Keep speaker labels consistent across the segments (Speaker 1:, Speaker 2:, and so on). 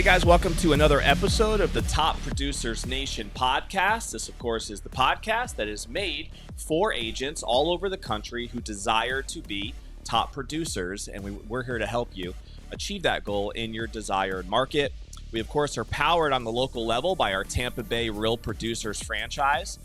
Speaker 1: Hey guys, welcome to another episode of the Top Producers Nation podcast. This, of course, is the podcast that is made for agents all over the country who desire to be top producers, and we're here to help you achieve that goal in your desired market. We, of course, are powered on the local level by our Tampa Bay Real Producers franchise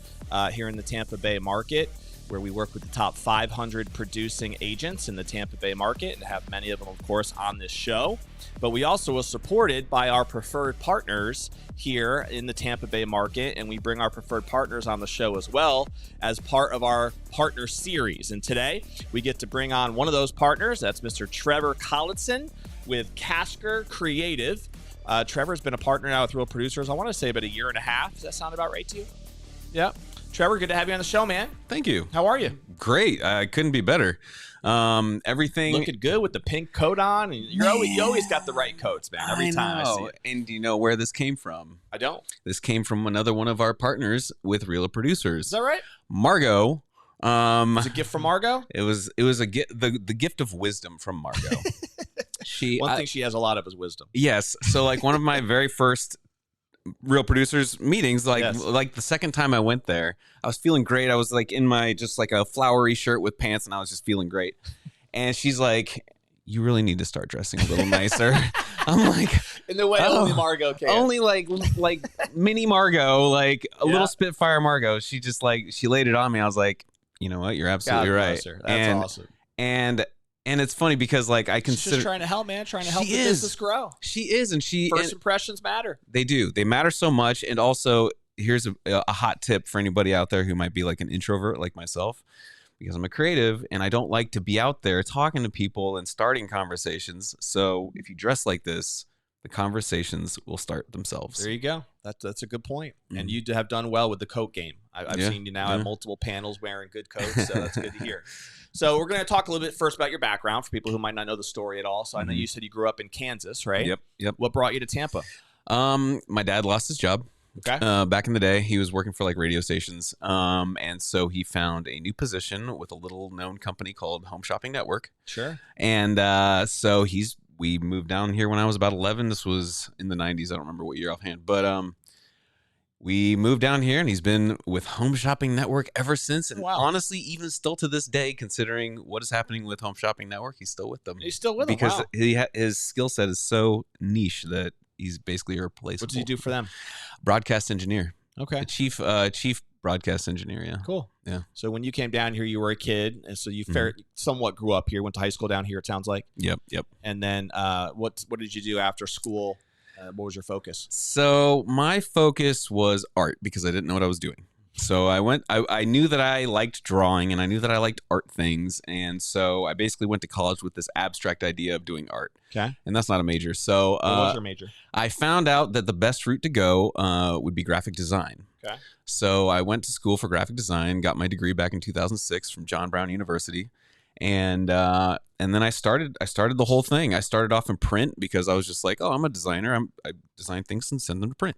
Speaker 1: here in the Tampa Bay market, where we work with the top 500 producing agents in the Tampa Bay market and have many of them, of course, on this show. But we also are supported by our preferred partners here in the Tampa Bay market, and we bring our preferred partners on the show as well as part of our partner series. And today we get to bring on one of those partners. That's Mr. Trevor Collinson with Kasker Creative. Trevor's been a partner now with Real Producers, I want to say about a year and a half. Does that sound about right to you? Yeah. Trevor, good to have you on the show, man.
Speaker 2: Thank you.
Speaker 1: How are you?
Speaker 2: Great. I couldn't be better. Everything
Speaker 1: looking good with the pink coat on. You always got the right coats, man. Every time I see it.
Speaker 2: And do you know where this came from?
Speaker 1: I don't.
Speaker 2: This came from another one of our partners with Real Producers.
Speaker 1: Is that right?
Speaker 2: Margot.
Speaker 1: It's a gift from Margot?
Speaker 2: It was a the gift of wisdom from Margot.
Speaker 1: One thing she has a lot of is wisdom.
Speaker 2: Yes. So like one of my very first Real Producers meetings, like the second time I went there, I was feeling great. I was like in my just like a flowery shirt with pants, and I was just feeling great. And she's like, "You really need to start dressing a little nicer." I'm like,
Speaker 1: in the way only Margot can.
Speaker 2: Only like mini Margot, like a little Spitfire Margot. She just she laid it on me. I was like, you know what? You're absolutely right.
Speaker 1: That's awesome.
Speaker 2: And it's funny because I consider
Speaker 1: she's just trying to help, man, trying to help the business grow.
Speaker 2: She is, and
Speaker 1: first impressions matter.
Speaker 2: They do. They matter so much. And also, here's a hot tip for anybody out there who might be like an introvert like myself, because I'm a creative and I don't like to be out there talking to people and starting conversations. So if you dress like this, the conversations will start themselves.
Speaker 1: There you go. That's a good point. Mm-hmm. And you have done well with the coat game. I've seen you now at multiple panels wearing good coats, so that's good to hear. So we're going to talk a little bit first about your background for people who might not know the story at all. So I know you said you grew up in Kansas, right?
Speaker 2: Yep.
Speaker 1: What brought you to Tampa?
Speaker 2: My dad lost his job.
Speaker 1: Okay.
Speaker 2: Back in the day, he was working for radio stations. And so he found a new position with a little known company called Home Shopping Network.
Speaker 1: Sure.
Speaker 2: And so we moved down here when I was about 11. This was in the 90s. I don't remember what year offhand, but we moved down here, and he's been with Home Shopping Network ever since. And honestly, even still to this day, considering what is happening with Home Shopping Network, he's still with them.
Speaker 1: He's still with them
Speaker 2: because his skill set is so niche that he's basically irreplaceable.
Speaker 1: What does he do for them?
Speaker 2: Broadcast engineer.
Speaker 1: Okay.
Speaker 2: The chief broadcast engineer. Yeah.
Speaker 1: Cool.
Speaker 2: Yeah.
Speaker 1: So when you came down here, you were a kid, and so you somewhat grew up here. Went to high school down here. It sounds like.
Speaker 2: Yep.
Speaker 1: And then what did you do after school? What was your focus?
Speaker 2: So my focus was art, because I didn't know what I was doing. So I knew that I liked drawing, and I knew that I liked art things. And so I basically went to college with this abstract idea of doing art.
Speaker 1: Okay.
Speaker 2: And that's not a major. So
Speaker 1: what was your major?
Speaker 2: I found out that the best route to go would be graphic design.
Speaker 1: Okay.
Speaker 2: So I went to school for graphic design, got my degree back in 2006 from John Brown University. And then I started the whole thing. I started off in print because I was just like, oh, I'm a designer. I design things and send them to print.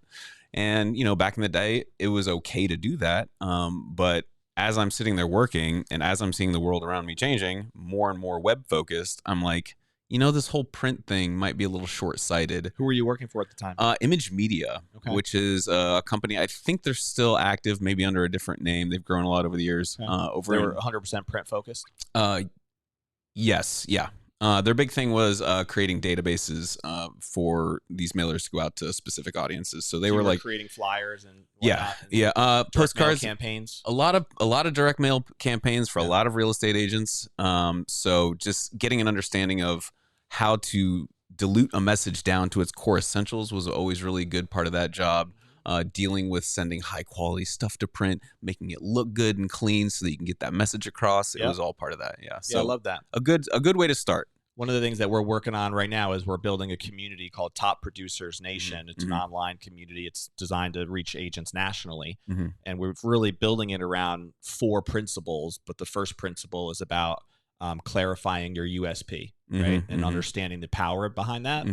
Speaker 2: And, back in the day, it was okay to do that. But as I'm sitting there working and as I'm seeing the world around me changing, more and more web focused, I'm like, this whole print thing might be a little short-sighted.
Speaker 1: Who were you working for at the time?
Speaker 2: Image Media, which is a company. I think they're still active, maybe under a different name. They've grown a lot over the years.
Speaker 1: They were 100% print focused?
Speaker 2: Yes. Yeah. Their big thing was creating databases for these mailers to go out to specific audiences. So they were like
Speaker 1: creating flyers and
Speaker 2: whatnot, postcards,
Speaker 1: campaigns.
Speaker 2: A lot of direct mail campaigns for a lot of real estate agents. So just getting an understanding of how to dilute a message down to its core essentials was always really good part of that job. Dealing with sending high quality stuff to print, making it look good and clean so that you can get that message across. It was all part of that. Yeah. So
Speaker 1: I love that.
Speaker 2: A good way to start.
Speaker 1: One of the things that we're working on right now is we're building a community called Top Producers Nation. It's an online community. It's designed to reach agents nationally. And we're really building it around 4 principles. But the first principle is about clarifying your USP, right? And understanding the power behind that.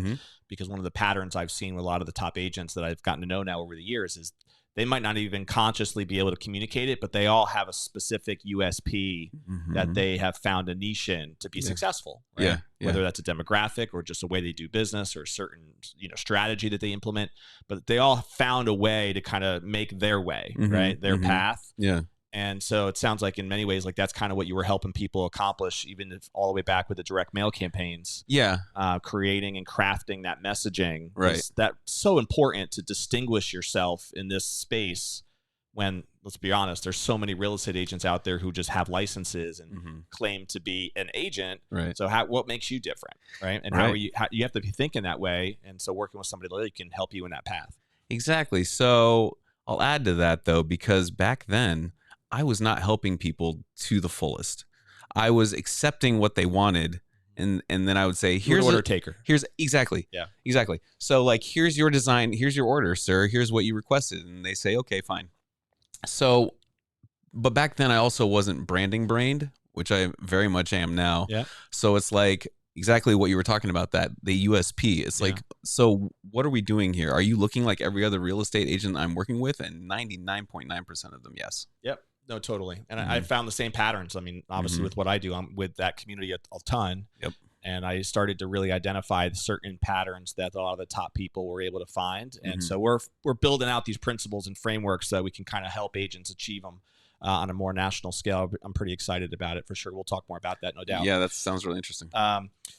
Speaker 1: Because one of the patterns I've seen with a lot of the top agents that I've gotten to know now over the years is they might not even consciously be able to communicate it, but they all have a specific USP that they have found a niche in to be successful. Right?
Speaker 2: Yeah.
Speaker 1: Whether that's a demographic or just a way they do business or a certain, strategy that they implement, but they all found a way to kind of make their way, right? Their path.
Speaker 2: Yeah.
Speaker 1: And so it sounds like in many ways, like that's kind of what you were helping people accomplish, even if all the way back with the direct mail campaigns.
Speaker 2: Yeah.
Speaker 1: Creating and crafting that messaging.
Speaker 2: Right.
Speaker 1: That's so important to distinguish yourself in this space when, let's be honest, there's so many real estate agents out there who just have licenses and claim to be an agent.
Speaker 2: Right.
Speaker 1: So what makes you different, right? And how you have to be thinking that way. And so working with somebody that can help you in that path.
Speaker 2: Exactly. So I'll add to that though, because back then I was not helping people to the fullest. I was accepting what they wanted. And then I would say, here's
Speaker 1: an order taker.
Speaker 2: Exactly.
Speaker 1: Yeah,
Speaker 2: exactly. So like, here's your design. Here's your order, sir. Here's what you requested. And they say, okay, fine. So, but back then I also wasn't branding brained, which I very much am now.
Speaker 1: Yeah.
Speaker 2: So it's like exactly what you were talking about, that the USP. It's like, so what are we doing here? Are you looking like every other real estate agent I'm working with? And 99.9% of them, yes.
Speaker 1: Yep. No, totally. And I found the same patterns. I mean, obviously with what I do, I'm with that community a ton.
Speaker 2: Yep.
Speaker 1: And I started to really identify certain patterns that a lot of the top people were able to find. And so we're building out these principles and frameworks so that we can kind of help agents achieve them on a more national scale. I'm pretty excited about it for sure. We'll talk more about that, no doubt.
Speaker 2: Yeah, that sounds really interesting.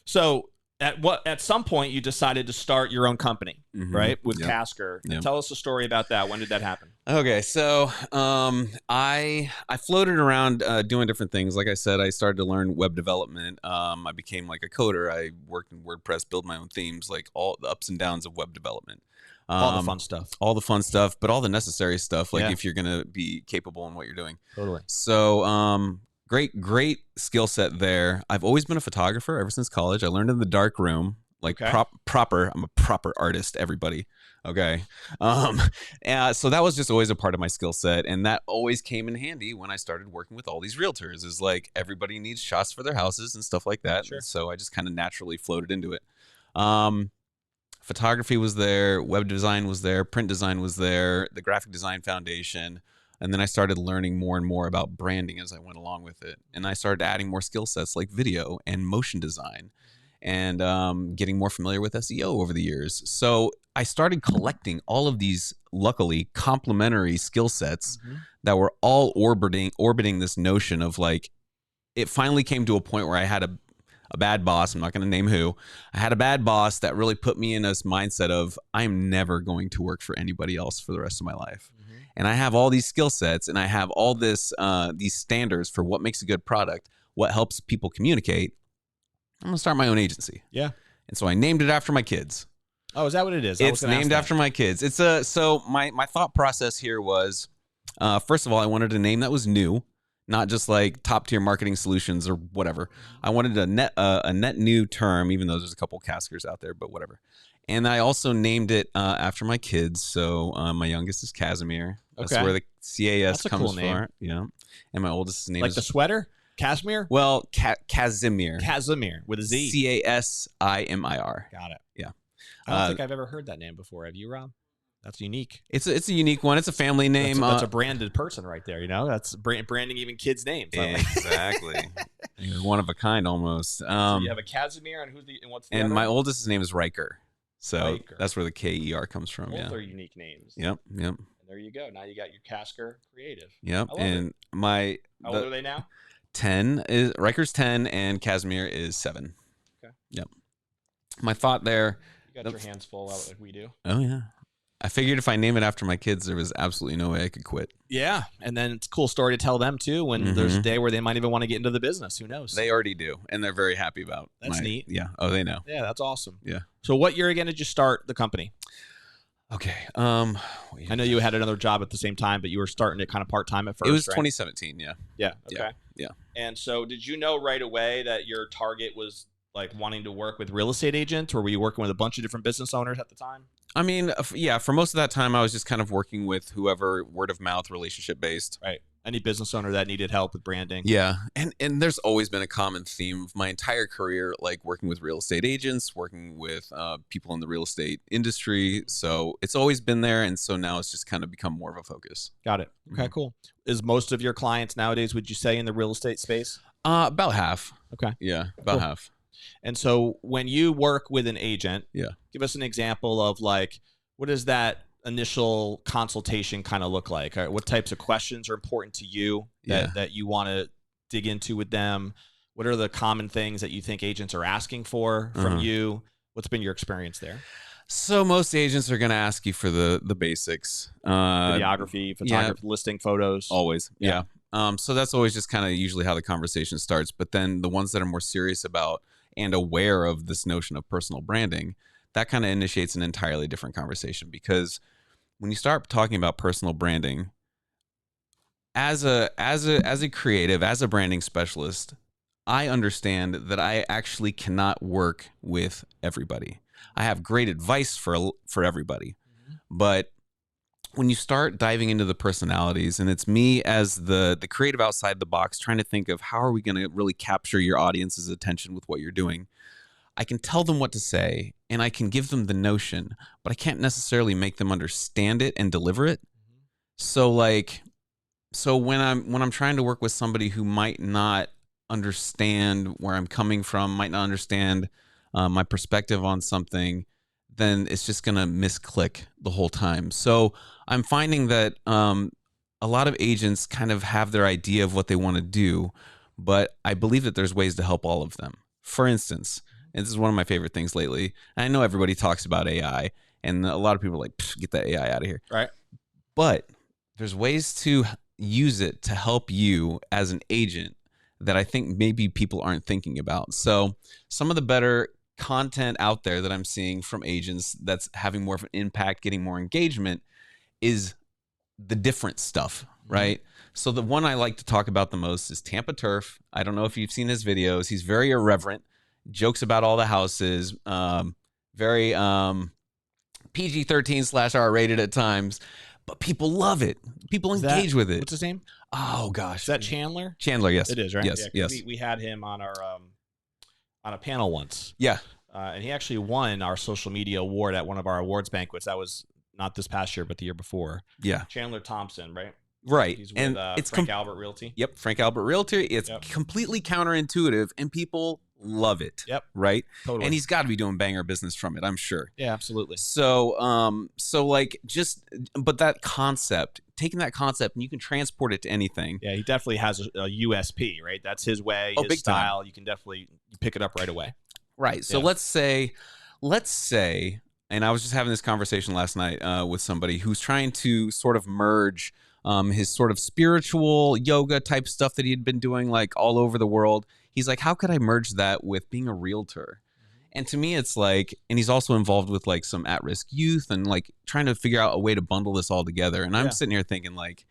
Speaker 1: So at some point you decided to start your own company, right? With Casker.
Speaker 2: Yep.
Speaker 1: Tell us a story about that. When did that happen?
Speaker 2: Okay, so I floated around doing different things. Like I said, I started to learn web development. I became like a coder. I worked in WordPress, build my own themes, like all the ups and downs of web development.
Speaker 1: All the fun stuff.
Speaker 2: All the fun stuff, but all the necessary stuff, like if you're going to be capable in what you're doing.
Speaker 1: Totally.
Speaker 2: So great skill set there. I've always been a photographer ever since college. I learned in the dark room, like proper. I'm a proper artist, everybody. Okay. So that was just always a part of my skill set. And that always came in handy when I started working with all these realtors, is like everybody needs shots for their houses and stuff like that.
Speaker 1: Sure.
Speaker 2: So I just kind of naturally floated into it. Photography was there, web design was there, print design was there, the graphic design foundation. And then I started learning more and more about branding as I went along with it. And I started adding more skill sets like video and motion design, and getting more familiar with SEO over the years. So I started collecting all of these, luckily, complementary skill sets that were all orbiting this notion of like, it finally came to a point where I had a bad boss. I'm not going to name who. I had a bad boss that really put me in this mindset of, I'm never going to work for anybody else for the rest of my life. And I have all these skill sets, and I have all these standards for what makes a good product, what helps people communicate. I'm gonna start my own agency.
Speaker 1: Yeah.
Speaker 2: And so I named it after my kids.
Speaker 1: Oh, is that what it is?
Speaker 2: It's named after my kids. It's so my thought process here was, first of all, I wanted a name that was new, not just like top tier marketing solutions or whatever. I wanted a net new term, even though there's a couple Caskers out there, but whatever. And I also named it after my kids. So my youngest is Casimir. That's where the CAS comes from. Yeah. And my oldest name
Speaker 1: like
Speaker 2: is
Speaker 1: the sweater? Casimir?
Speaker 2: Well, Casimir.
Speaker 1: Casimir with a Z.
Speaker 2: Casimir.
Speaker 1: Got it.
Speaker 2: Yeah.
Speaker 1: I don't think I've ever heard that name before. Have you, Rob? That's unique.
Speaker 2: It's a unique one. It's a family name.
Speaker 1: That's a branded person right there. You know, that's branding even kids' names.
Speaker 2: Exactly. You're one of a kind almost.
Speaker 1: So you have a Casimir, and what's the other
Speaker 2: my
Speaker 1: one?
Speaker 2: oldest's name is Riker. So that's where the KER comes from.
Speaker 1: Both are unique names.
Speaker 2: Yep.
Speaker 1: And there you go. Now you got your Casker creative.
Speaker 2: Yep. And how
Speaker 1: old are they now?
Speaker 2: 10 is Riker's 10 and Casimir is 7.
Speaker 1: Okay.
Speaker 2: Yep. My thought there.
Speaker 1: You got your hands full out like we do.
Speaker 2: Oh yeah. I figured if I name it after my kids, there was absolutely no way I could quit.
Speaker 1: Yeah. And then it's a cool story to tell them too when there's a day where they might even want to get into the business. Who knows?
Speaker 2: They already do. And they're very happy about
Speaker 1: That's neat.
Speaker 2: Yeah. Oh, they know.
Speaker 1: Yeah, that's awesome.
Speaker 2: Yeah.
Speaker 1: So what year again did you start the company?
Speaker 2: Okay.
Speaker 1: I know you had another job at the same time, but you were starting it kind of part-time at first.
Speaker 2: It was
Speaker 1: right?
Speaker 2: 2017. Yeah.
Speaker 1: Yeah. Okay.
Speaker 2: Yeah.
Speaker 1: And so did you know right away that your target was like wanting to work with real estate agents, or were you working with a bunch of different business owners at the time?
Speaker 2: I mean, yeah, for most of that time, I was just kind of working with whoever, word of mouth, relationship based.
Speaker 1: Right. Any business owner that needed help with branding.
Speaker 2: Yeah. And there's always been a common theme of my entire career, like working with real estate agents, working with people in the real estate industry. So it's always been there. And so now it's just kind of become more of a focus.
Speaker 1: Got it. Okay, cool. Is most of your clients nowadays, would you say, in the real estate space?
Speaker 2: About half.
Speaker 1: Okay.
Speaker 2: Yeah, about half.
Speaker 1: And so when you work with an agent, give us an example of like, what does that initial consultation kind of look like? What types of questions are important to you that you want to dig into with them? What are the common things that you think agents are asking for from you? What's been your experience there?
Speaker 2: So most agents are going to ask you for the basics.
Speaker 1: Videography, photography, listing photos.
Speaker 2: Always. Yeah. So that's always just kind of usually how the conversation starts. But then the ones that are more serious about and aware of this notion of personal branding, that kind of initiates an entirely different conversation, because when you start talking about personal branding, as a creative, as a branding specialist, I understand that I actually cannot work with everybody. I have great advice for everybody, but when you start diving into the personalities, and it's me as the creative outside the box trying to think of how are we going to really capture your audience's attention with what you're doing, I can tell them what to say and I can give them the notion, but I can't necessarily make them understand it and deliver it. So when I'm trying to work with somebody who might not understand where I'm coming from, might not understand my perspective on something, then it's just going to misclick the whole time. So I'm finding that a lot of agents kind of have their idea of what they want to do, but I believe that there's ways to help all of them. For instance, and this is one of my favorite things lately, and I know everybody talks about AI, and a lot of people are like, get that AI out of here.
Speaker 1: Right.
Speaker 2: But there's ways to use it to help you as an agent that I think maybe people aren't thinking about. So some of the better content out there that I'm seeing from agents that's having more of an impact, getting more engagement, is the different stuff, right? So the one I like to talk about the most is Tampa Turf. I don't know if you've seen his videos. He's very irreverent, jokes about all the houses, very PG-13 / R rated at times, but people love it. People engage with it.
Speaker 1: What's his name?
Speaker 2: Oh gosh,
Speaker 1: is that Chandler?
Speaker 2: Chandler, yes,
Speaker 1: it is, right?
Speaker 2: Yes,
Speaker 1: yeah,
Speaker 2: yes.
Speaker 1: We had him on our on a panel once.
Speaker 2: Yeah,
Speaker 1: and he actually won our social media award at one of our awards banquets. That was not this past year, but the year before.
Speaker 2: Yeah,
Speaker 1: Chandler Thompson, right?
Speaker 2: Right.
Speaker 1: He's with it's Frank Albert Realty.
Speaker 2: Yep, Frank Albert Realty. It's completely counterintuitive, and people love it.
Speaker 1: Yep.
Speaker 2: Right?
Speaker 1: Totally.
Speaker 2: And he's got to be doing banger business from it, I'm sure.
Speaker 1: Yeah, absolutely.
Speaker 2: So, but that concept, taking that concept, and you can transport it to anything.
Speaker 1: Yeah, he definitely has a USP, right? That's his way, his
Speaker 2: big
Speaker 1: style.
Speaker 2: time.
Speaker 1: You can definitely pick it up right away.
Speaker 2: Right. So let's say, and I was just having this conversation last night with somebody who's trying to sort of merge his sort of spiritual yoga type stuff that he had been doing like all over the world. He's like, how could I merge that with being a realtor? And to me, it's like, and he's also involved with like some at-risk youth and like trying to figure out a way to bundle this all together. And I'm sitting here thinking like,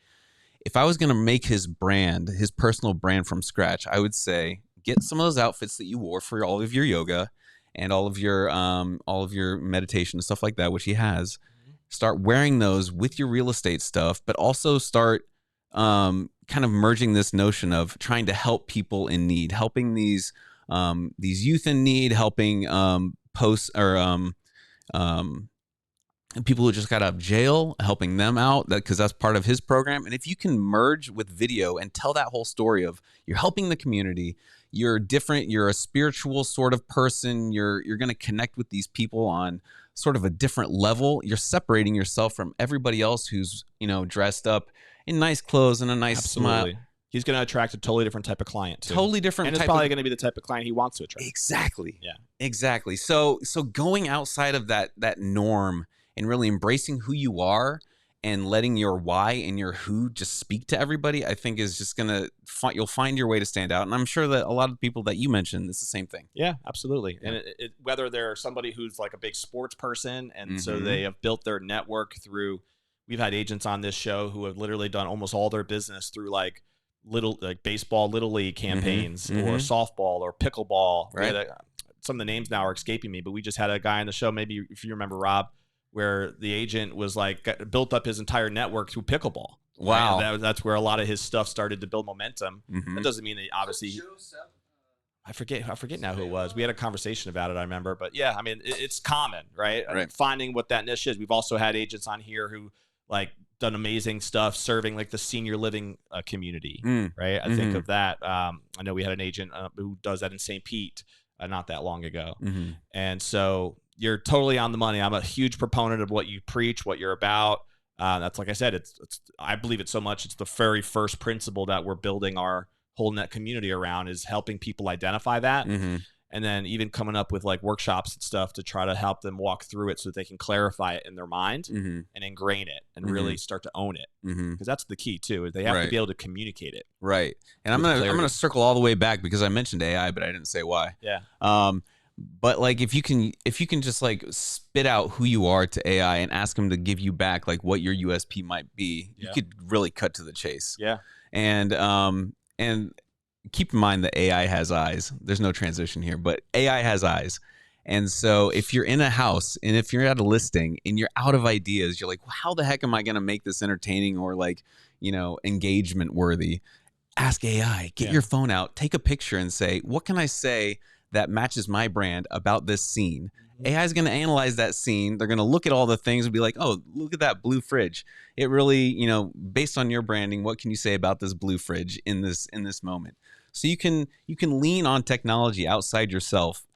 Speaker 2: if I was going to make his brand, his personal brand from scratch, I would say, get some of those outfits that you wore for all of your yoga and all of your meditation and stuff like that, which he has. Start wearing those with your real estate stuff, but also start kind of merging this notion of trying to help people in need, helping these youth in need, helping people who just got out of jail, helping them out, because that's part of his program. And if you can merge with video and tell that whole story of you're helping the community, you're different, you're a spiritual sort of person, you're going to connect with these people on sort of a different level. You're separating yourself from everybody else who's, dressed up in nice clothes and a nice smile.
Speaker 1: He's going to attract a totally different type of client too.
Speaker 2: Totally different.
Speaker 1: And it's probably going to be the type of client he wants to attract.
Speaker 2: Exactly.
Speaker 1: Yeah.
Speaker 2: Exactly. So going outside of that norm and really embracing who you are and letting your why and your who just speak to everybody, I think is just going to, you'll find your way to stand out. And I'm sure that a lot of the people that you mentioned, it's the same thing.
Speaker 1: Yeah, absolutely. Yeah. And whether they're somebody who's like a big sports person, and so they have built their network through, we've had agents on this show who have literally done almost all their business through like baseball, little league campaigns or softball or pickleball.
Speaker 2: Right.
Speaker 1: Some of the names now are escaping me, but we just had a guy on the show, maybe if you remember, Rob, where the agent was like built up his entire network through pickleball.
Speaker 2: Wow.
Speaker 1: Right? That's where a lot of his stuff started to build momentum.
Speaker 2: Mm-hmm.
Speaker 1: That doesn't mean that obviously. I forget now who it was. We had a conversation about it, I remember. But yeah, I mean, it's common, right?
Speaker 2: Right.
Speaker 1: Finding what that niche is. We've also had agents on here who like done amazing stuff serving like the senior living community, right? I think of that. I know we had an agent who does that in St. Pete not that long ago. And so you're totally on the money. I'm a huge proponent of what you preach, what you're about. That's like I said, I believe it so much. It's the very first principle that we're building our whole net community around, is helping people identify that. And then even coming up with like workshops and stuff to try to help them walk through it so that they can clarify it in their mind and ingrain it and really start to own it. Because that's the key too, is they have to be able to communicate it.
Speaker 2: Right. And I'm gonna circle all the way back because I mentioned AI, but I didn't say why.
Speaker 1: Yeah.
Speaker 2: But like if you can just like spit out who you are to AI and ask them to give you back like what your USP might be, you could really cut to the chase.
Speaker 1: Yeah.
Speaker 2: And keep in mind that AI has eyes. There's no transition here, but AI has eyes. And so if you're in a house and if you're at a listing and you're out of ideas, you're like, well, how the heck am I going to make this entertaining or like, engagement worthy? Ask AI, get your phone out, take a picture and say, what can I say that matches my brand about this scene? AI is going to analyze that scene. They're going to look at all the things and be like, oh, look at that blue fridge. It really, based on your branding, what can you say about this blue fridge in this moment? So you can lean on technology outside yourself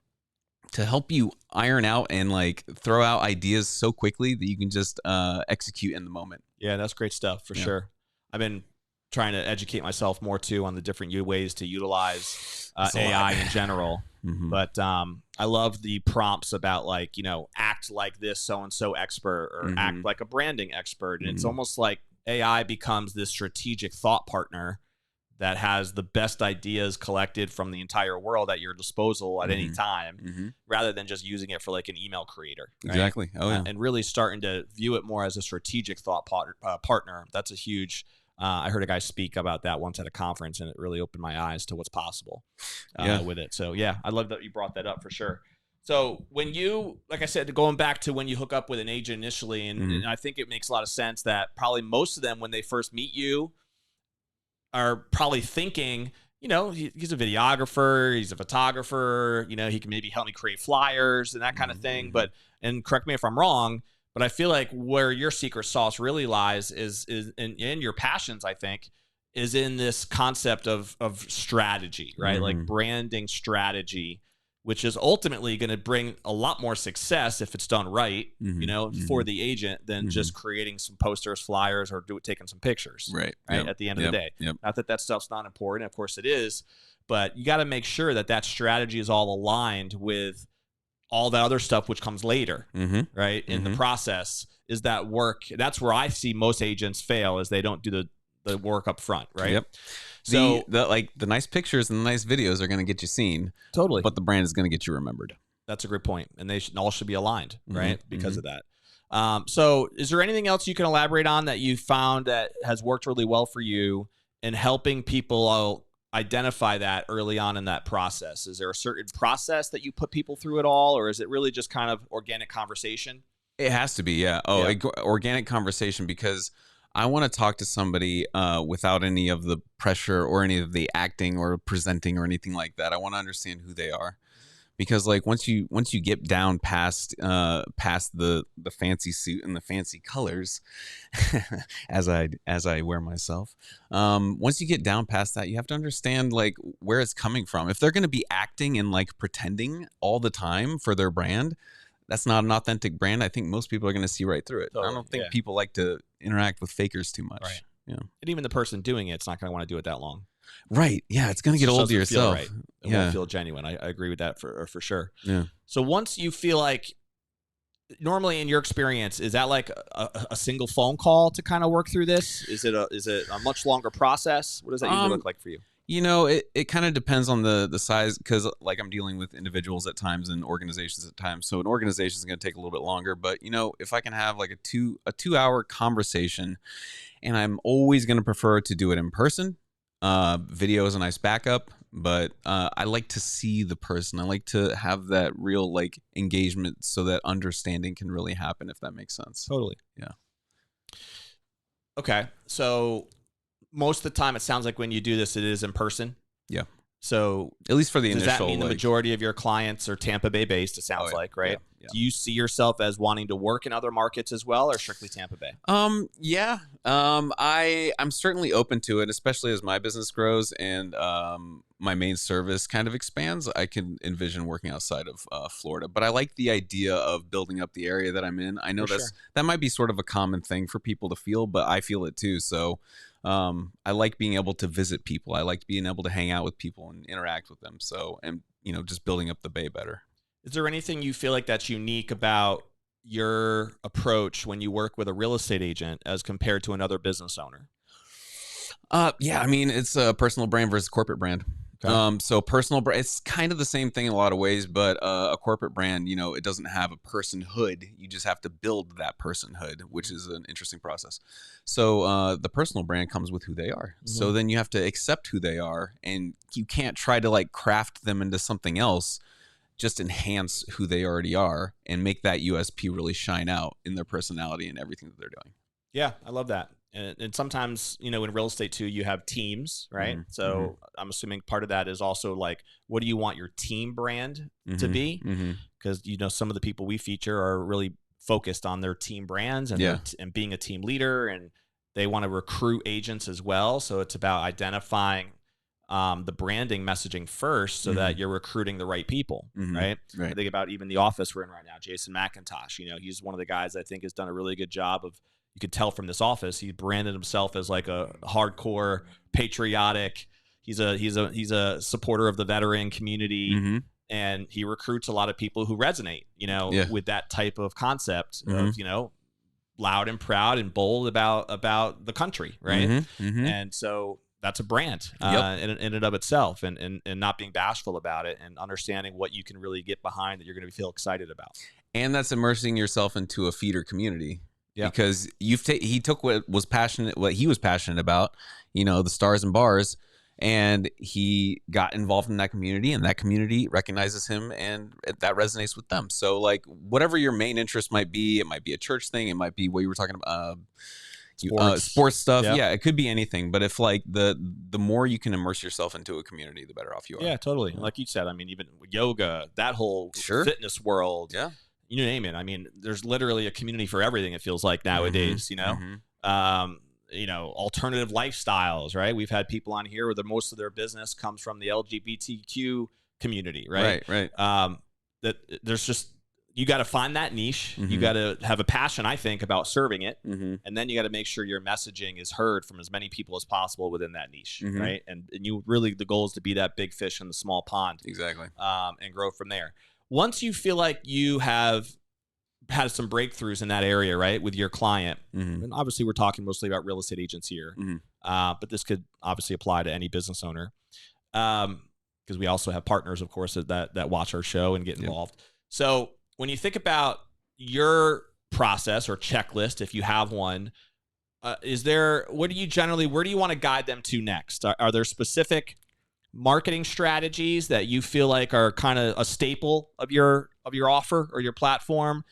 Speaker 2: to help you iron out and like throw out ideas so quickly that you can just execute in the moment.
Speaker 1: Yeah, that's great stuff for sure. I've been trying to educate myself more too on the different ways to utilize AI in general. But I love the prompts about like, act like this so-and-so expert or act like a branding expert. And it's almost like AI becomes this strategic thought partner that has the best ideas collected from the entire world at your disposal at any time, rather than just using it for like an email creator. Right?
Speaker 2: Exactly. Oh yeah.
Speaker 1: And really starting to view it more as a strategic thought partner. That's a huge. I heard a guy speak about that once at a conference, and it really opened my eyes to what's possible with it. So yeah, I love that you brought that up for sure. So when you, like I said, going back to when you hook up with an agent initially, and I think it makes a lot of sense that probably most of them, when they first meet you, are probably thinking, he's a videographer, he's a photographer, he can maybe help me create flyers and that kind of thing. But, and correct me if I'm wrong, but I feel like where your secret sauce really lies is in your passions, I think, is in this concept of strategy, right? Like branding strategy, which is ultimately going to bring a lot more success if it's done right, for the agent than just creating some posters, flyers, or taking some pictures.
Speaker 2: Right.
Speaker 1: At the end of the day. Not that stuff's not important. Of course it is, but you got to make sure that strategy is all aligned with all that other stuff which comes later, right? In the process is that work. That's where I see most agents fail, is they don't do the work up front, right?
Speaker 2: Yep. So the nice pictures and the nice videos are going to get you seen.
Speaker 1: Totally.
Speaker 2: But the brand is going to get you remembered.
Speaker 1: That's a great point. And they all should be aligned, right? Because of that. So is there anything else you can elaborate on that you found that has worked really well for you in helping people identify that early on in that process? Is there a certain process that you put people through at all, or is it really just kind of organic conversation?
Speaker 2: It has to be, yeah. Organic conversation, because I want to talk to somebody without any of the pressure or any of the acting or presenting or anything like that. I want to understand who they are, because like once you get down past the fancy suit and the fancy colors, as I wear myself, once you get down past that, you have to understand like where it's coming from. If they're going to be acting and like pretending all the time for their brand, that's not an authentic brand. I think most people are going to see right through it. Totally. I don't think people like to interact with fakers too much.
Speaker 1: Right.
Speaker 2: Yeah.
Speaker 1: And even the person doing it's not going to want to do it that long.
Speaker 2: Right. Yeah. It's going to get old to yourself.
Speaker 1: Right. It won't feel genuine. I agree with that for sure.
Speaker 2: Yeah.
Speaker 1: So once you feel like, normally in your experience, is that like a single phone call to kind of work through this? Is it a much longer process? What does that usually look like for you?
Speaker 2: It kind of depends on the size, because like I'm dealing with individuals at times and organizations at times. So an organization is going to take a little bit longer, but if I can have like a 2-hour conversation, and I'm always going to prefer to do it in person. Video is a nice backup, but I like to see the person. I like to have that real like engagement so that understanding can really happen, if that makes sense.
Speaker 1: Totally.
Speaker 2: Yeah.
Speaker 1: Okay. So most of the time, it sounds like when you do this, it is in person.
Speaker 2: Yeah.
Speaker 1: So
Speaker 2: At least for the
Speaker 1: does
Speaker 2: initial.
Speaker 1: that mean the majority of your clients are Tampa Bay based? It sounds like, right?
Speaker 2: Yeah.
Speaker 1: Do you see yourself as wanting to work in other markets as well, or strictly Tampa Bay?
Speaker 2: Yeah. I'm certainly open to it, especially as my business grows and my main service kind of expands. I can envision working outside of Florida, but I like the idea of building up the area that I'm in. I know that might be sort of a common thing for people to feel, but I feel it too. So I like being able to visit people. I like being able to hang out with people and interact with them. So, and just building up the Bay better.
Speaker 1: Is there anything you feel like that's unique about your approach when you work with a real estate agent as compared to another business owner?
Speaker 2: Yeah, I mean, it's a personal brand versus corporate brand.
Speaker 1: Okay.
Speaker 2: So personal brand, it's kind of the same thing in a lot of ways, but a corporate brand, it doesn't have a personhood. You just have to build that personhood, which is an interesting process. So the personal brand comes with who they are.
Speaker 1: Mm-hmm.
Speaker 2: So then you have to accept who they are, and you can't try to like craft them into something else. Just enhance who they already are and make that USP really shine out in their personality and everything that they're doing.
Speaker 1: Yeah, I love that. And sometimes, in real estate too, you have teams, right?
Speaker 2: Mm-hmm.
Speaker 1: So I'm assuming part of that is also like, what do you want your team brand to be? Because, some of the people we feature are really focused on their team brands and, and being a team leader, and they want to recruit agents as well. So it's about identifying the branding messaging first so that you're recruiting the right people, right? I think about even the office we're in right now, Jason McIntosh, he's one of the guys I think has done a really good job of, you could tell from this office, he branded himself as like a hardcore patriotic. He's a supporter of the veteran community, and he recruits a lot of people who resonate, with that type of concept of, loud and proud and bold about the country, right? And so that's a brand in and of itself, and not being bashful about it and understanding what you can really get behind that you're going to feel excited about.
Speaker 2: And that's immersing yourself into a feeder community. Because he took what he was passionate about, the stars and bars, and he got involved in that community, and that community recognizes him, and that resonates with them. So like whatever your main interest might be, it might be a church thing, it might be what you were talking about, sports stuff. Yep. Yeah, it could be anything. But if like the more you can immerse yourself into a community, the better off you are.
Speaker 1: Yeah, totally. Like you said, I mean, even yoga, that whole fitness world.
Speaker 2: Yeah.
Speaker 1: You name it. I mean, there's literally a community for everything. It feels like nowadays, alternative lifestyles, right? We've had people on here where most of their business comes from the LGBTQ community, right?
Speaker 2: Right.
Speaker 1: That there's just, you got to find that niche. You got to have a passion, I think, about serving it. And then you got to make sure your messaging is heard from as many people as possible within that niche, right? And you really, the goal is to be that big fish in the small pond.
Speaker 2: Exactly.
Speaker 1: And grow from there. Once you feel like you have had some breakthroughs in that area, right, with your client, and obviously we're talking mostly about real estate agents here, but this could obviously apply to any business owner, because we also have partners, of course, that watch our show and get involved. So when you think about your process or checklist, if you have one, where do you want to guide them to next? Are there specific marketing strategies that you feel like are kind of a staple of your offer or your platform?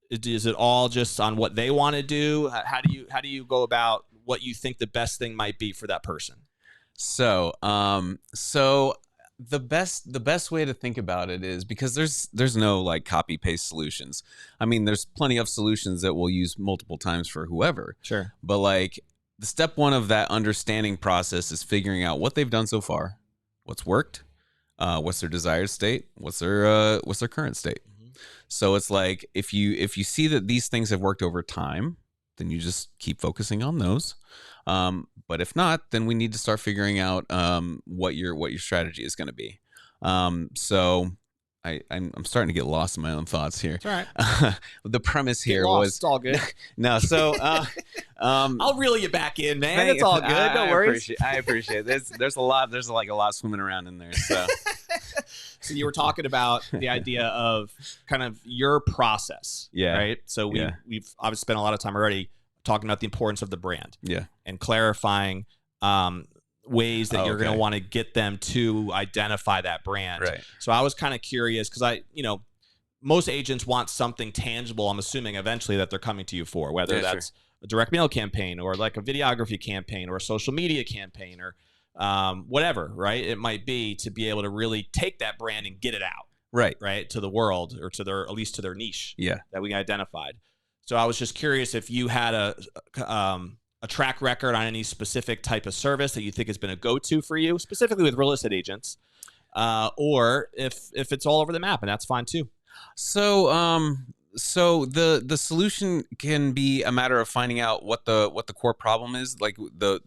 Speaker 1: Is it all just on what they want to do? How do you go about what you think the best thing might be for that person?
Speaker 2: So the best way to think about it is, because there's no like copy paste solutions. I mean, there's plenty of solutions that we'll use multiple times for whoever.
Speaker 1: Sure.
Speaker 2: But like, the step one of that understanding process is figuring out what they've done so far, what's worked, what's their desired state, what's their current state. So it's like, if you see that these things have worked over time, then you just keep focusing on those. But if not, then we need to start figuring out what your strategy is going to be. So I'm starting to get lost in my own thoughts here.
Speaker 1: It's all right.
Speaker 2: The premise here was,
Speaker 1: it's all good.
Speaker 2: No, so
Speaker 1: I'll reel you back in, man. It's all good. No worries.
Speaker 2: I appreciate it. There's a lot swimming around in there. So
Speaker 1: So you were talking about the idea of kind of your process, right? So we've obviously spent a lot of time already talking about the importance of the brand, and clarifying ways that you're going to want to get them to identify that brand.
Speaker 2: Right.
Speaker 1: So I was kind of curious because most agents want something tangible, I'm assuming eventually, that they're coming to you for, whether that's a direct mail campaign or like a videography campaign or a social media campaign or whatever, right? It might be to be able to really take that brand and get it out. Right. To the world, or to at least to their niche that we identified. So I was just curious if you had a track record on any specific type of service that you think has been a go-to for you, specifically with real estate agents, or if it's all over the map, and that's fine too.
Speaker 2: So the solution can be a matter of finding out what the core problem is, like the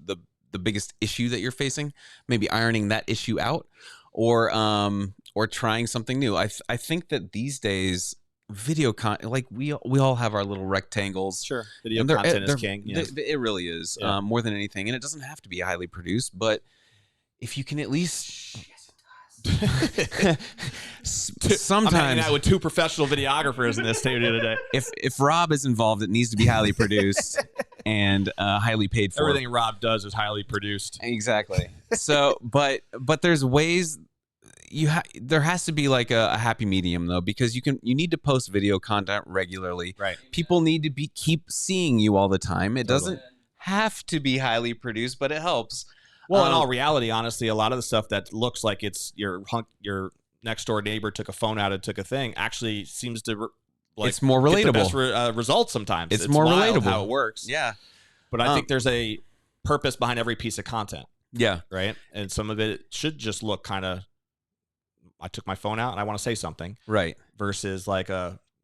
Speaker 2: biggest issue that you're facing, maybe ironing that issue out, or trying something new. I think that these days video like we all have our little rectangles.
Speaker 1: Sure. Video content is king. Yeah.
Speaker 2: It really is, more than anything. And it doesn't have to be highly produced, but if you can at least sometimes.
Speaker 1: I'm hanging out with two professional videographers in this studio today.
Speaker 2: If Rob is involved, it needs to be highly produced and highly paid for.
Speaker 1: Everything Rob does is highly produced.
Speaker 2: Exactly. So, but there's ways. There has to be like a happy medium though, because you need to post video content regularly.
Speaker 1: Right.
Speaker 2: People need to keep seeing you all the time. It doesn't have to be highly produced, but it helps.
Speaker 1: Well, in all reality, honestly, a lot of the stuff that looks like it's your next door neighbor took a phone out and took a thing actually seems to
Speaker 2: it's more relatable.
Speaker 1: Get the best results sometimes.
Speaker 2: It's more relatable
Speaker 1: how it works.
Speaker 2: Yeah.
Speaker 1: But I think there's a purpose behind every piece of content.
Speaker 2: Yeah.
Speaker 1: Right. And some of it should just look kind of, I took my phone out and I want to say something.
Speaker 2: Right.
Speaker 1: Versus like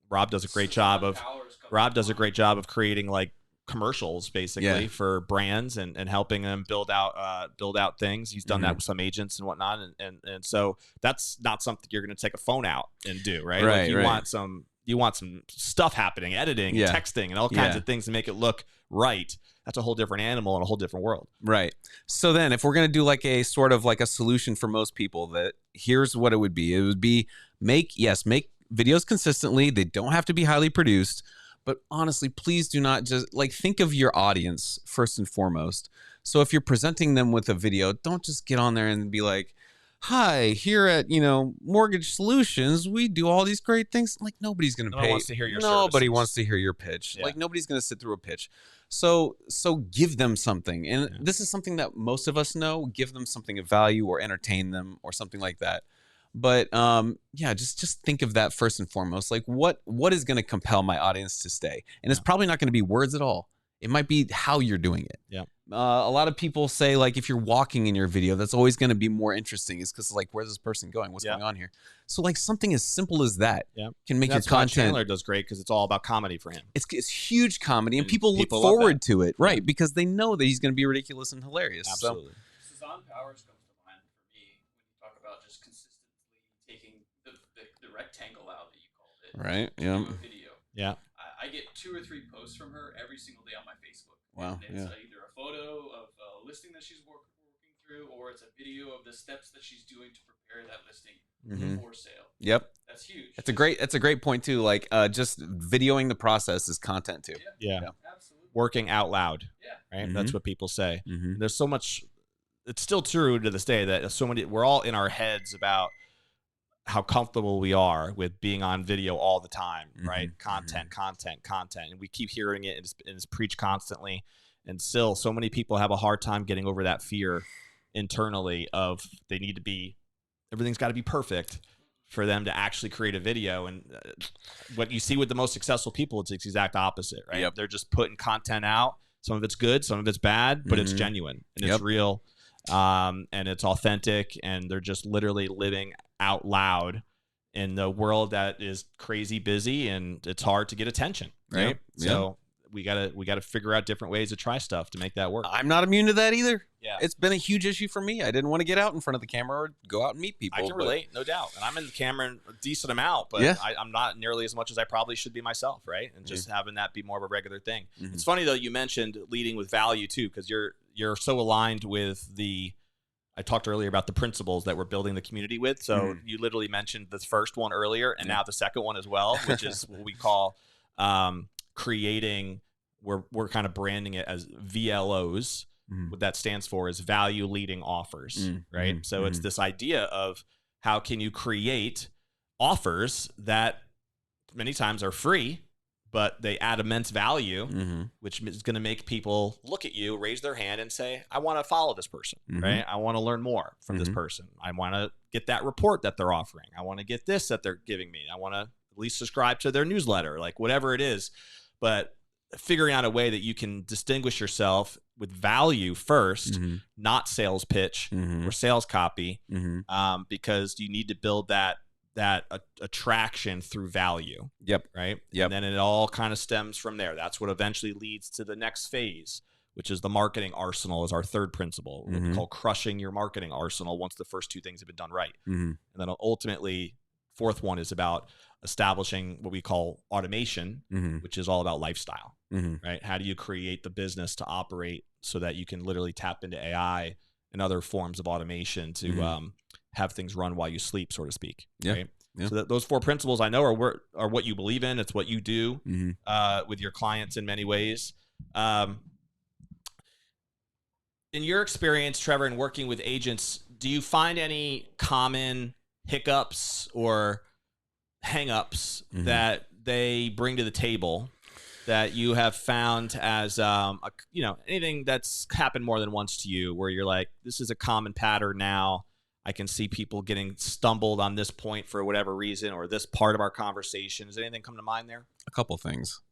Speaker 1: Rob does a great job of creating like commercials basically for brands and helping them build out things. He's done that with some agents and whatnot. And so that's not something you're going to take a phone out and do. Right.
Speaker 2: Right.
Speaker 1: Like you want some stuff happening, editing, and texting and all kinds of things to make it look right. That's a whole different animal and a whole different world.
Speaker 2: Right. So then if we're going to do like a sort of like a solution for most people, that here's what it would be. It would be make videos consistently. They don't have to be highly produced, but honestly, please do not just like think of your audience first and foremost. So if you're presenting them with a video, don't just get on there and be like, hi, here at, Mortgage Solutions, we do all these great things. Like nobody's going to pay.
Speaker 1: Wants to hear your
Speaker 2: Nobody
Speaker 1: services.
Speaker 2: Wants to hear your pitch.
Speaker 1: Yeah.
Speaker 2: Like nobody's going to sit through a pitch. So give them something. And this is something that most of us know, give them something of value or entertain them or something like that. But just think of that first and foremost. Like what is going to compel my audience to stay? And it's probably not going to be words at all. It might be how you're doing it.
Speaker 1: Yeah.
Speaker 2: A lot of people say like if you're walking in your video, that's always going to be more interesting. Is because like where's this person going? What's going on here? So like something as simple as that can make your content.
Speaker 1: Chandler does great because it's all about comedy for him.
Speaker 2: It's huge comedy and people look forward to it, right? Because they know that he's going to be ridiculous and hilarious.
Speaker 1: Absolutely.
Speaker 2: So.
Speaker 3: Suzanne Powers comes to mind for me when you talk about just consistently taking the rectangle out that you called it.
Speaker 2: Right.
Speaker 3: Yeah. A video.
Speaker 1: Yeah.
Speaker 3: I get 2 or 3 posts from her every single day on my Facebook.
Speaker 2: Wow.
Speaker 3: And it's either a photo of a listing that she's working through, or it's a video of the steps that she's doing to prepare that listing for sale.
Speaker 2: Yep.
Speaker 3: That's huge.
Speaker 2: That's a great point too. Like just videoing the process is content too.
Speaker 1: Yeah.
Speaker 3: Absolutely.
Speaker 1: Working out loud.
Speaker 3: Yeah.
Speaker 1: Right. That's what people say.
Speaker 2: Mm-hmm.
Speaker 1: There's so much. It's still true to this day that we're all in our heads about how comfortable we are with being on video all the time, right? Content. And we keep hearing it and it's preached constantly. And still so many people have a hard time getting over that fear internally of everything's got to be perfect for them to actually create a video. And what you see with the most successful people, it's the exact opposite, right?
Speaker 2: Yep.
Speaker 1: They're just putting content out. Some of it's good, some of it's bad, but it's genuine and it's real. And it's authentic, and they're just literally living out loud in the world that is crazy busy and it's hard to get attention, right? So we gotta figure out different ways to try stuff to make that work.
Speaker 2: I'm not immune to that either.
Speaker 1: Yeah.
Speaker 2: It's been a huge issue for me. I didn't want to get out in front of the camera or go out and meet people.
Speaker 1: I can relate, no doubt. And I'm in the camera a decent amount, but I'm not nearly as much as I probably should be myself, right? And just having that be more of a regular thing. It's funny though, you mentioned leading with value too, because you're so aligned with I talked earlier about the principles that we're building the community with. So you literally mentioned the first one earlier and now the second one as well, which is what we call creating, we're kind of branding it as VLOs. What that stands for is value leading offers, right? So it's this idea of how can you create offers that many times are free, but they add immense value,
Speaker 2: Mm-hmm.
Speaker 1: which is going to make people look at you, raise their hand, and say, I want to follow this person,
Speaker 2: Mm-hmm.
Speaker 1: right? I want to learn more from this person. I want to get that report that they're offering. I want to get this that they're giving me. I want to at least subscribe to their newsletter, like whatever it is. But figuring out a way that you can distinguish yourself with value first,
Speaker 2: Mm-hmm.
Speaker 1: not sales pitch
Speaker 2: Mm-hmm.
Speaker 1: or sales copy,
Speaker 2: Mm-hmm.
Speaker 1: because you need to build that attraction through value.
Speaker 2: Yep.
Speaker 1: Right.
Speaker 2: Yep.
Speaker 1: And then it all kind of stems from there. That's what eventually leads to the next phase, which is the marketing arsenal, is our third principle, what we call crushing your marketing arsenal once the first two things have been done right.
Speaker 2: Mm-hmm.
Speaker 1: And then ultimately, fourth one is about establishing what we call automation,
Speaker 2: Mm-hmm.
Speaker 1: which is all about lifestyle,
Speaker 2: Mm-hmm.
Speaker 1: right? How do you create the business to operate so that you can literally tap into AI and other forms of automation to have things run while you sleep, so to speak.
Speaker 2: Yeah.
Speaker 1: Right?
Speaker 2: Yeah.
Speaker 1: So those four principles I know are what you believe in. It's what you do
Speaker 2: Mm-hmm.
Speaker 1: with your clients in many ways. In your experience, Trevor, in working with agents, do you find any common hiccups or hang-ups that they bring to the table that you have found as anything that's happened more than once to you, where you're like, this is a common pattern now? I can see people getting stumbled on this point for whatever reason, or this part of our conversation. Does anything come to mind there?
Speaker 2: A couple things.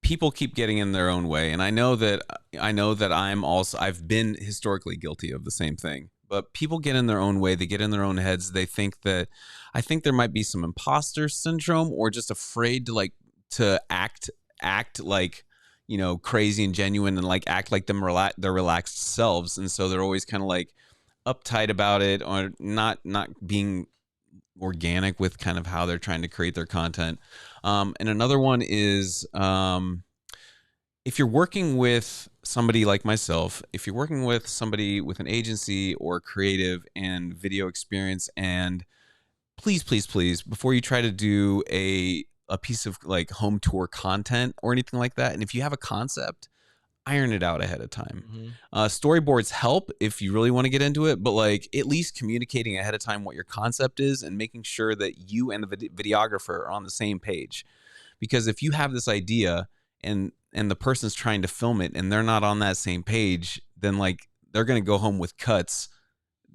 Speaker 2: People keep getting in their own way, and I know that I've been historically guilty of the same thing. But people get in their own way. They get in their own heads. They think that, I think there might be some imposter syndrome, or just afraid to act like, crazy and genuine, and like act like their relaxed selves. And so they're always kind of like uptight about it, or not being organic with kind of how they're trying to create their content. And another one is, if you're working with somebody like myself, if you're working with somebody with an agency or creative and video experience, and please, before you try to do a piece of like home tour content or anything like that, and if you have a concept, iron it out ahead of time. Storyboards help if you really want to get into it, but like at least communicating ahead of time what your concept is, and making sure that you and the videographer are on the same page. Because if you have this idea and the person's trying to film it and they're not on that same page, then like they're going to go home with cuts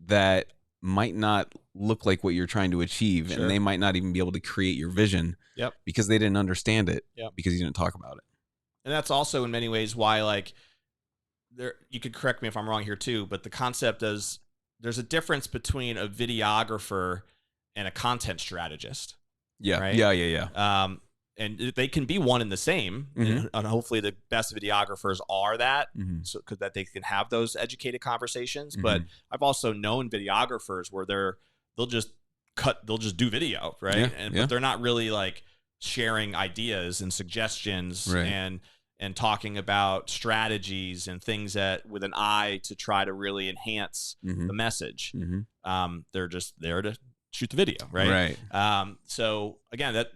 Speaker 2: that might not look like what you're trying to achieve.
Speaker 1: Sure.
Speaker 2: And they might not even be able to create your vision.
Speaker 1: Yep.
Speaker 2: Because they didn't understand it.
Speaker 1: Yep.
Speaker 2: Because you didn't talk about it.
Speaker 1: And that's also in many ways why, like, you could correct me if I'm wrong here too, but the concept is there's a difference between a videographer and a content strategist.
Speaker 2: Yeah.
Speaker 1: Right?
Speaker 2: Yeah.
Speaker 1: And they can be one and the same, and hopefully the best videographers are that, so that they can have those educated conversations. But I've also known videographers where they'll just do video, right? But they're not really like sharing ideas and suggestions,
Speaker 2: right,
Speaker 1: and talking about strategies and things that with an eye to try to really enhance the message. They're just there to shoot the video, right? So again, that,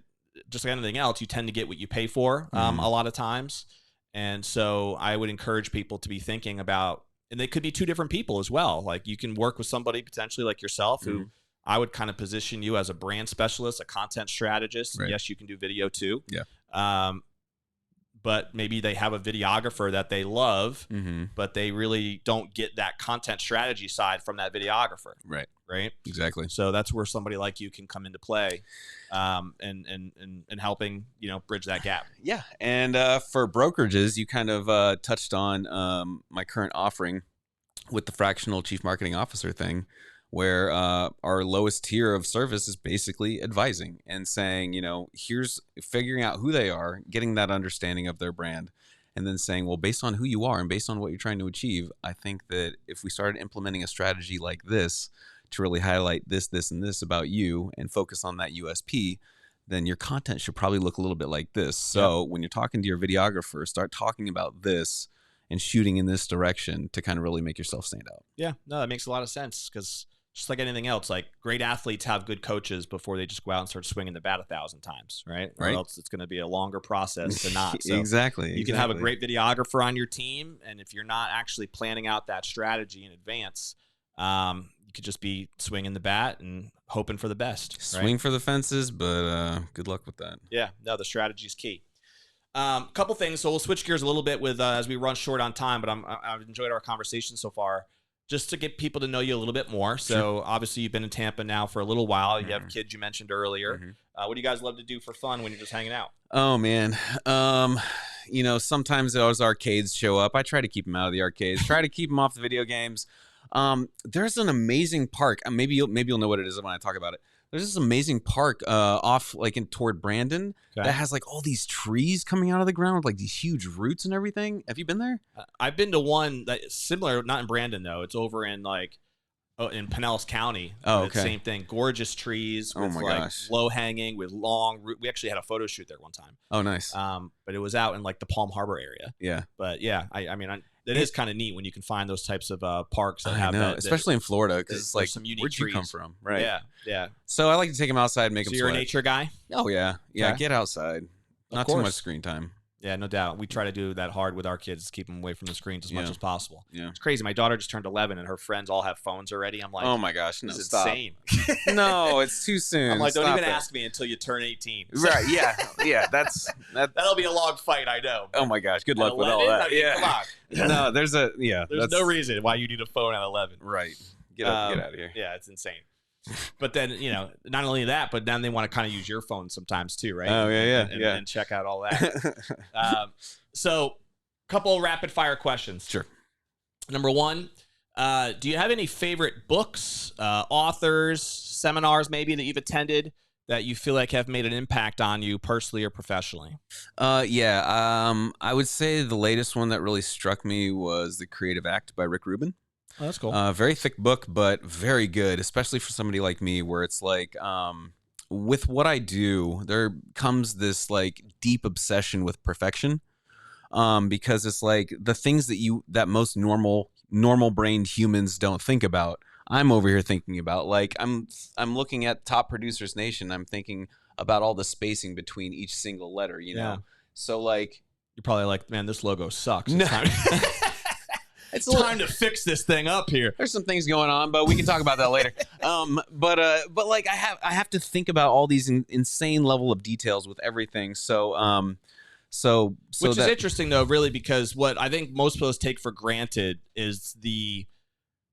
Speaker 1: just like anything else, you tend to get what you pay for a lot of times. And so I would encourage people to be thinking about, and they could be two different people as well. Like you can work with somebody potentially like yourself, who I would kind of position you as a brand specialist, a content strategist.
Speaker 2: Right.
Speaker 1: Yes, you can do video too.
Speaker 2: Yeah.
Speaker 1: But maybe they have a videographer that they love, but they really don't get that content strategy side from that videographer. Right.
Speaker 2: Exactly.
Speaker 1: So that's where somebody like you can come into play, and helping, bridge that gap.
Speaker 2: Yeah. And for brokerages, you kind of touched on my current offering with the fractional chief marketing officer thing, where our lowest tier of service is basically advising and saying, here's figuring out who they are, getting that understanding of their brand, and then saying, well, based on who you are and based on what you're trying to achieve, I think that if we started implementing a strategy like this to really highlight this, and this about you and focus on that USP, then your content should probably look a little bit like this. So when you're talking to your videographer, start talking about this and shooting in this direction to kind of really make yourself stand out.
Speaker 1: Yeah, no, that makes a lot of sense, because just like anything else, like great athletes have good coaches before they just go out and start swinging the bat 1,000 times, right? Or else it's going to be a longer process than not. So
Speaker 2: Exactly.
Speaker 1: You can have a great videographer on your team, and if you're not actually planning out that strategy in advance, you could just be swinging the bat and hoping for the best.
Speaker 2: Swing for the fences, but good luck with that.
Speaker 1: Yeah, no, the strategy's key. Couple things. So we'll switch gears a little bit with as we run short on time, but I've enjoyed our conversation so far. Just to get people to know you a little bit more. So obviously you've been in Tampa now for a little while. You have kids you mentioned earlier. What do you guys love to do for fun when you're just hanging out?
Speaker 2: Oh man. Sometimes those arcades show up. I try to keep them out of the arcades. Try to keep them off the video games. There's an amazing park. Maybe you'll know what it is when I talk about it. There's this amazing park off toward Brandon that has like all these trees coming out of the ground with like these huge roots and everything. Have you been there?
Speaker 1: I've been to one that's similar, not in Brandon though. It's over in in Pinellas County.
Speaker 2: Oh, okay.
Speaker 1: Same thing. Gorgeous trees with low hanging with long root. We actually had a photo shoot there one time.
Speaker 2: Oh, nice.
Speaker 1: But it was out in like the Palm Harbor area.
Speaker 2: Yeah.
Speaker 1: But yeah, it is kind of neat when you can find those types of parks that have that,
Speaker 2: especially in Florida, because it's like,
Speaker 1: some unique
Speaker 2: where'd
Speaker 1: trees.
Speaker 2: You come from? Right.
Speaker 1: Yeah. Yeah.
Speaker 2: So I like to take them outside and make them
Speaker 1: So you're
Speaker 2: sweat.
Speaker 1: a nature guy?
Speaker 2: Oh yeah. Yeah.
Speaker 1: Okay.
Speaker 2: Get outside. Not too much screen time.
Speaker 1: Yeah, no doubt. We try to do that hard with our kids, keep them away from the screens as much as possible.
Speaker 2: Yeah.
Speaker 1: It's crazy. My daughter just turned 11 and her friends all have phones already. I'm like,
Speaker 2: oh my gosh, no,
Speaker 1: this is
Speaker 2: stop.
Speaker 1: insane.
Speaker 2: No, it's too soon.
Speaker 1: I'm like, don't
Speaker 2: Stop
Speaker 1: even
Speaker 2: it.
Speaker 1: ask me until you turn 18.
Speaker 2: Right, yeah. Yeah,
Speaker 1: That'll be a long fight, I know.
Speaker 2: Oh my gosh, good luck
Speaker 1: At
Speaker 2: with
Speaker 1: 11?
Speaker 2: all that.
Speaker 1: I mean, come on.
Speaker 2: No, there's
Speaker 1: no reason why you need a phone at 11.
Speaker 2: Right. Get out of here.
Speaker 1: Yeah, it's insane. But then, not only that, but then they want to kind of use your phone sometimes too, right?
Speaker 2: Oh, yeah,
Speaker 1: and check out all that. So, couple rapid fire questions.
Speaker 2: Sure.
Speaker 1: Number one, do you have any favorite books, authors, seminars maybe that you've attended that you feel like have made an impact on you personally or professionally?
Speaker 2: I would say the latest one that really struck me was The Creative Act by Rick Rubin.
Speaker 1: Oh, that's cool.
Speaker 2: Very thick book, but very good, especially for somebody like me where it's like, with what I do, there comes this like deep obsession with perfection. Because it's like the things that most normal brained humans don't think about, I'm over here thinking about. Like I'm looking at Top Producers Nation. I'm thinking about all the spacing between each single letter, you know? So like,
Speaker 1: you're probably like, man, this logo sucks.
Speaker 2: No.
Speaker 1: It's time to fix this thing up here.
Speaker 2: There's some things going on, but we can talk about that later. But like I have to think about all these insane level of details with everything. Which
Speaker 1: is interesting though, really, because what I think most of us take for granted is the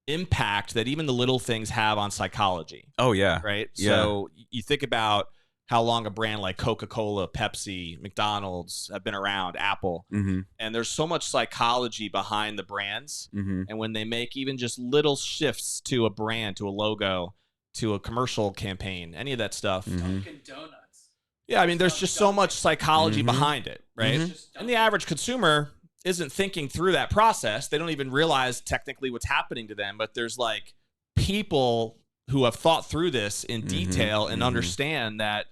Speaker 1: impact that even the little things have on psychology.
Speaker 2: Oh yeah.
Speaker 1: Right.
Speaker 2: Yeah.
Speaker 1: So you think about how long a brand like Coca-Cola, Pepsi, McDonald's have been around, Apple, and there's so much psychology behind the brands. And when they make even just little shifts to a brand, to a logo, to a commercial campaign, any of that stuff.
Speaker 3: Dunkin' Donuts.
Speaker 1: Yeah, I mean, there's just so much psychology behind it, right? And the average consumer isn't thinking through that process. They don't even realize technically what's happening to them, but there's like people who have thought through this in detail and understand that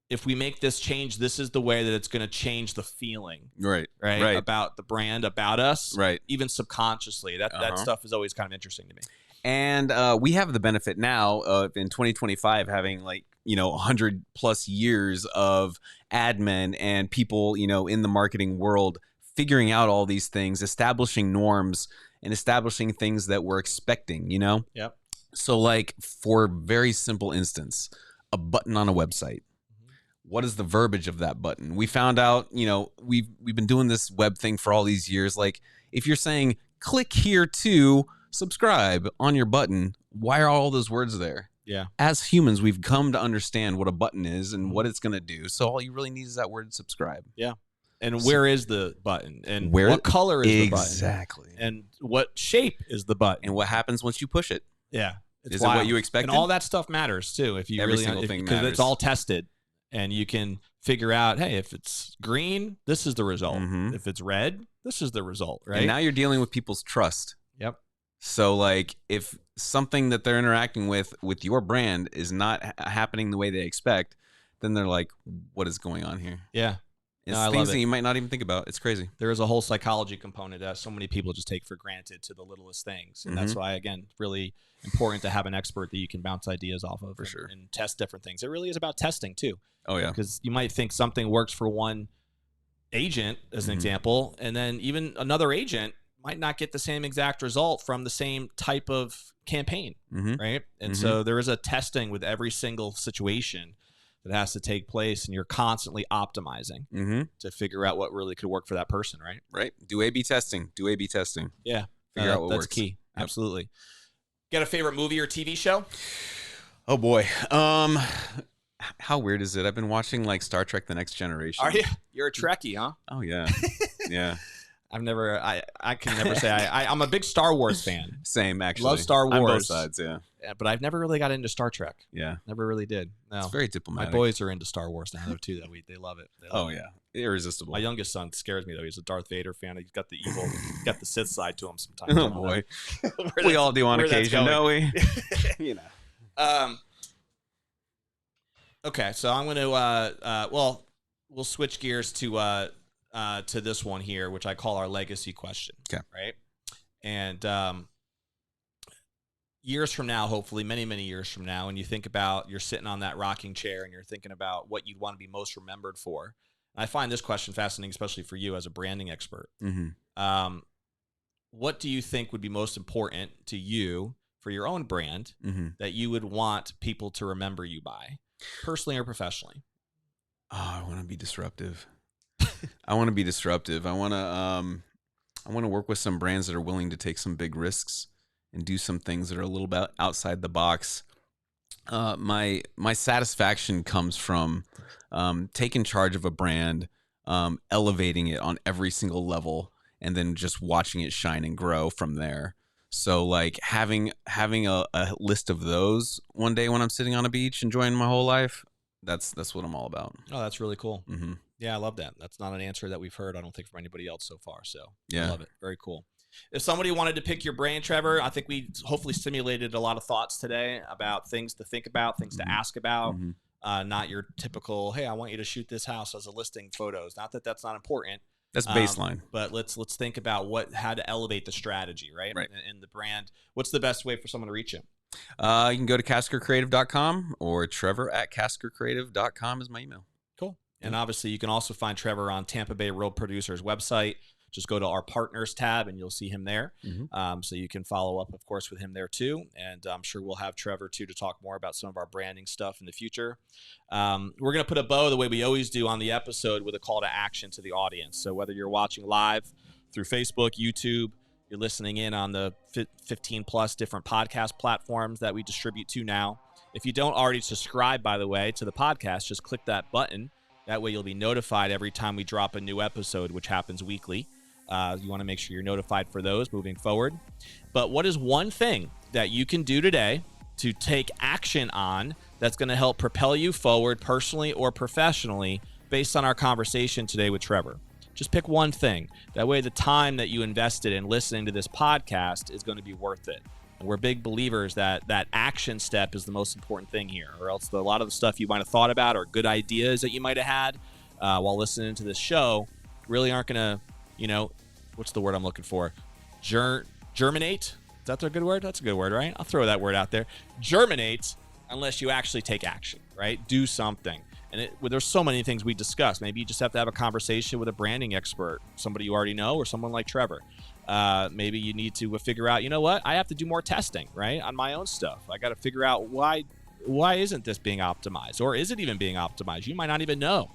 Speaker 1: if we make this change, this is the way that it's going to change the feeling, right, about the brand, about us,
Speaker 2: right,
Speaker 1: even subconsciously. That stuff is always kind of interesting to me.
Speaker 2: And we have the benefit now of in 2025 having 100 plus years of admin and people in the marketing world figuring out all these things, establishing norms and establishing things that we're expecting.
Speaker 1: Yep.
Speaker 2: So like for very simple instance, a button on a website. What is the verbiage of that button? We found out, we've been doing this web thing for all these years. Like if you're saying click here to subscribe on your button, why are all those words there?
Speaker 1: Yeah. As
Speaker 2: humans, we've come to understand what a button is and what it's going to do. So all you really need is that word subscribe.
Speaker 1: Yeah. And where is the button? And what color is the button?
Speaker 2: Exactly.
Speaker 1: And what shape is the button?
Speaker 2: And what happens once you push it?
Speaker 1: Yeah.
Speaker 2: Is it what you expected?
Speaker 1: And all that stuff matters too. If you
Speaker 2: Every single thing matters.
Speaker 1: Because it's all tested. And you can figure out, hey, if it's green, this is the result. If it's red, this is the result, right?
Speaker 2: And now you're dealing with people's trust.
Speaker 1: Yep.
Speaker 2: So like if something that they're interacting with your brand is not happening the way they expect, then they're like, what is going on here?
Speaker 1: Yeah.
Speaker 2: It's things that you might not even think about. It's crazy.
Speaker 1: There is a whole psychology component that so many people just take for granted to the littlest things. And that's why, again, really important to have an expert that you can bounce ideas off of and test different things. It really is about testing too.
Speaker 2: Oh yeah.
Speaker 1: Because you might think something works for one agent as an example, and then even another agent might not get the same exact result from the same type of campaign, right? And
Speaker 2: Mm-hmm.
Speaker 1: so there is a testing with every single situation that has to take place, and you're constantly optimizing to figure out what really could work for that person, right?
Speaker 2: Right. Do A/B testing.
Speaker 1: Yeah.
Speaker 2: Figure out what
Speaker 1: that's
Speaker 2: works.
Speaker 1: key.
Speaker 2: Yep.
Speaker 1: Absolutely. Got a favorite movie or TV show?
Speaker 2: Oh boy. How weird is it? I've been watching like Star Trek: The Next Generation.
Speaker 1: Are you? You're a Trekkie, huh?
Speaker 2: Oh yeah. Yeah.
Speaker 1: I can never say I'm a big Star Wars fan.
Speaker 2: Same, actually.
Speaker 1: Love Star Wars.
Speaker 2: On both sides, yeah.
Speaker 1: But I've never really got into Star Trek.
Speaker 2: Yeah.
Speaker 1: Never really did. No.
Speaker 2: It's very
Speaker 1: My
Speaker 2: diplomatic.
Speaker 1: boys are into Star Wars now, though, too. They love it. They love it.
Speaker 2: Yeah. Irresistible.
Speaker 1: My youngest son scares me, though. He's a Darth Vader fan. He's got the evil, got the Sith side to him sometimes.
Speaker 2: Oh boy. We all do on occasion, don't we? You know.
Speaker 1: Okay, so I'm going to we'll switch gears to this one here, which I call our legacy question.
Speaker 2: Okay.
Speaker 1: Right? And years from now, hopefully many, many years from now, when you think about you're sitting on that rocking chair and you're thinking about what you'd want to be most remembered for. And I find this question fascinating, especially for you as a branding expert. What do you think would be most important to you for your own brand that you would want people to remember you by, personally or professionally?
Speaker 2: Oh, I want to be disruptive. I want to work with some brands that are willing to take some big risks and do some things that are a little bit outside the box. My satisfaction comes from taking charge of a brand, elevating it on every single level, and then just watching it shine and grow from there. So like having a list of those one day when I'm sitting on a beach enjoying my whole life, that's what I'm all about.
Speaker 1: Oh, that's really cool. Yeah, I love that. That's not an answer that we've heard, I don't think, from anybody else so far. So
Speaker 2: yeah.
Speaker 1: I love it. Very cool. If somebody wanted to pick your brain, Trevor, I think we hopefully stimulated a lot of thoughts today about things to think about, things to ask about. Not your typical, hey, I want you to shoot this house as a listing photos. Not that that's not important.
Speaker 2: That's baseline.
Speaker 1: But let's think about how to elevate the strategy, right? And the brand. What's the best way for someone to reach you?
Speaker 2: You can go to caskercreative.com or trevor@caskercreative.com is my email.
Speaker 1: Cool. And obviously, you can also find Trevor on Tampa Bay Real Producers website. Just go to our partners tab and you'll see him there. So you can follow up, of course, with him there too. And I'm sure we'll have Trevor too to talk more about some of our branding stuff in the future. We're going to put a bow the way we always do on the episode with a call to action to the audience. So whether you're watching live through Facebook, YouTube, you're listening in on the 15 plus different podcast platforms that we distribute to now. If you don't already subscribe, by the way, to the podcast, just click that button. That way you'll be notified every time we drop a new episode, which happens weekly. You want to make sure you're notified for those moving forward. But what is one thing that you can do today to take action on that's going to help propel you forward personally or professionally based on our conversation today with Trevor? Just pick one thing. That way the time that you invested in listening to this podcast is going to be worth it. And we're big believers that that action step is the most important thing here, or else a lot of the stuff you might have thought about or good ideas that you might have had while listening to this show really aren't going to, what's the word I'm looking for? Germinate? Is that a good word? That's a good word, right? I'll throw that word out there. Germinate unless you actually take action, right? Do something. And there's so many things we discuss. Maybe you just have to have a conversation with a branding expert, somebody you already know, or someone like Trevor. Maybe you need to figure out, you know what? I have to do more testing, right? On my own stuff. I got to figure out why isn't this being optimized? Or is it even being optimized? You might not even know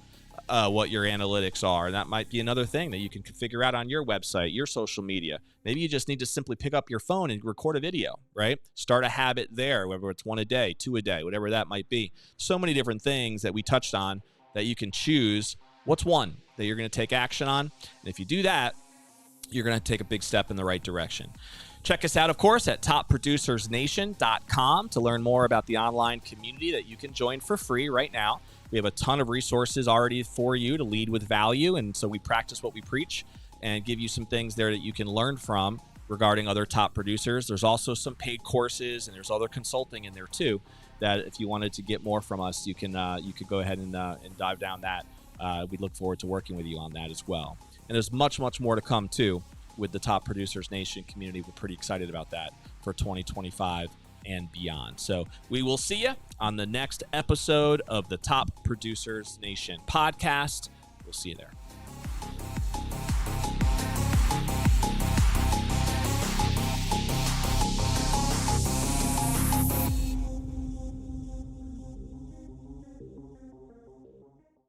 Speaker 1: what your analytics are. And that might be another thing that you can figure out on your website, your social media. Maybe you just need to simply pick up your phone and record a video, right? Start a habit there, whether it's 1 a day, 2 a day, whatever that might be. So many different things that we touched on that you can choose. What's one that you're going to take action on? And if you do that, you're going to take a big step in the right direction. Check us out, of course, at topproducersnation.com to learn more about the online community that you can join for free right now. We have a ton of resources already for you to lead with value, and so we practice what we preach and give you some things there that you can learn from regarding other top producers. There's also some paid courses, and there's other consulting in there too, that if you wanted to get more from us, you could go ahead and dive down that. We look forward to working with you on that as well. And there's much, much more to come too with the Top Producers Nation community. We're pretty excited about that for 2025 and beyond. So we will see you on the next episode of the Top Producers Nation podcast. We'll see you there.